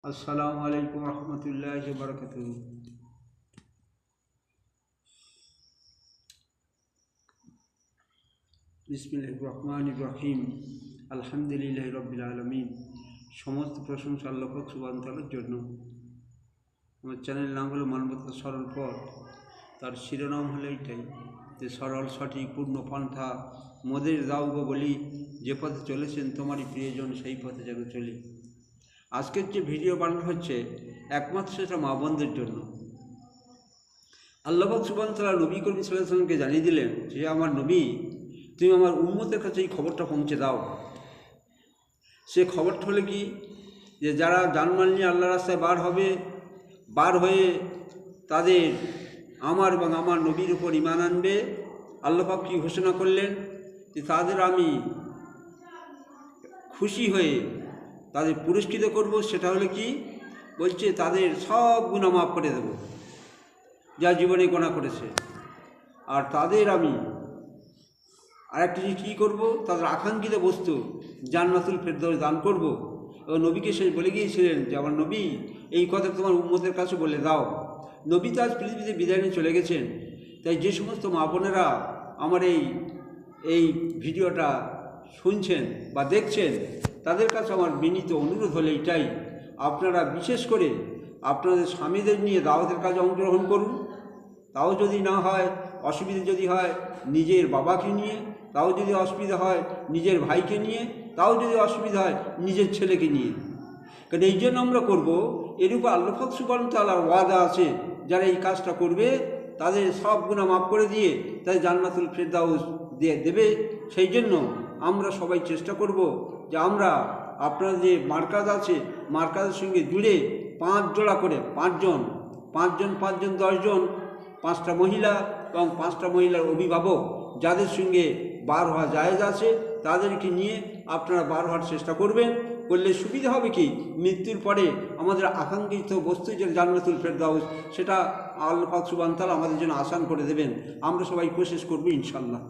अस्सलामु अलैकुम रहमतुल्लाहि व बरकातुहू। बिस्मिल्लाहिर रहमानिर रहीम। अल्हम्दुलिल्लाहि रब्बिल आलामीन। समस्त प्रशंसा আল্লাহ পাক সুবহানাহু তাআলার জন্য। আমার চ্যানেলের নাম হলো মানবতা সরল পথ। তার শিরোনাম হলো এইটাই যে সরল সঠিক পূর্ণ পন্থা মোদের দাও গো বলি, যে পথে চলেছেন তোমারই প্রিয়জন সেই পথে যেন চলি। আজকের যে ভিডিও বানানো হচ্ছে একমাত্র সেটা মা বোনদের জন্য। আল্লাহ পাক সুবহানাহু তাআলা নবী করিম সাল্লাল্লাহু আলাইহি ওয়াসাল্লামকে জানিয়ে দিলেন যে আমার নবী, তুমি আমার উম্মতের কাছে এই খবরটা পৌঁছে দাও। সে খবরটা হলে কি, যে যারা জানমাল নিয়ে আল্লাহ রাস্তায় বার হয়ে তাদের আমার এবং আমার নবীর উপর ঈমান আনবে, আল্লাহ পাক কি ঘোষণা করলেন যে তাদের আমি খুশি হয়ে তাদের পুরস্কৃত করব। সেটা হলো কি, বলছে তাদের সব গুনাহ মাফ করে দেব যা জীবনে গুনাহ করেছে। আর তাদের আমি আরেকটা জিনিস কী করবো, তাদের আকাঙ্ক্ষিত বস্তু জান্নাতুল ফেরদৌস দান করব। এবং নবীকে সে বলে গিয়েছিলেন যে আমার নবী, এই কথা তোমার উম্মতের কাছে বলে দাও। নবী তো আজ পৃথিবীতে বিদায় নিয়ে চলে গেছেন। তাই যে সমস্ত মা বোনেরা আমার এই ভিডিওটা শুনছেন বা দেখছেন, তাদের কাছে আমার বিনীত অনুরোধ হলো এইটাই, আপনারা বিশেষ করে আপনাদের স্বামীদের নিয়ে দাওয়াতের কাজে অংশগ্রহণ করুন। তাও যদি না হয়, অসুবিধা যদি হয় নিজের বাবাকে নিয়ে, তাও যদি অসুবিধা হয় নিজের ভাইকে নিয়ে, তাও যদি অসুবিধা হয় নিজের ছেলেকে নিয়ে। কারণ এই জন্য আমরা করবো, এর উপর আল্লাহ পাক সুবহানাহু তাআলার ওয়াদা আছে, যারা এই কাজটা করবে তাদের সব গুনাহ মাফ করে দিয়ে তাদের জান্নাতুল ফেরদাউস দিয়ে দেবে। সেই জন্য আমরা সবাই চেষ্টা করব যে আমরা আপনার যে মার্কাজ আছে, মার্কাজের সঙ্গে জুড়ে 5 জোড়া করে 5জন 10জন 5টা মহিলা এবং 5টা মহিলার অভিভাবক যাদের সঙ্গে বার হওয়া জায়েজ আছে, তাদেরকে নিয়ে আপনারা বার হওয়ার চেষ্টা করবেন। করলে সুবিধা হবে কি, মৃত্যুর পরে আমাদের আকাঙ্ক্ষিত বস্তু যে জান্নাতুল ফেরদাউস, সেটা আল্লাহ পাক সুবহানাহু তাআলা আমাদের জন্য আসান করে দেবেন। আমরা সবাই কোশিশ করব ইনশাআল্লাহ।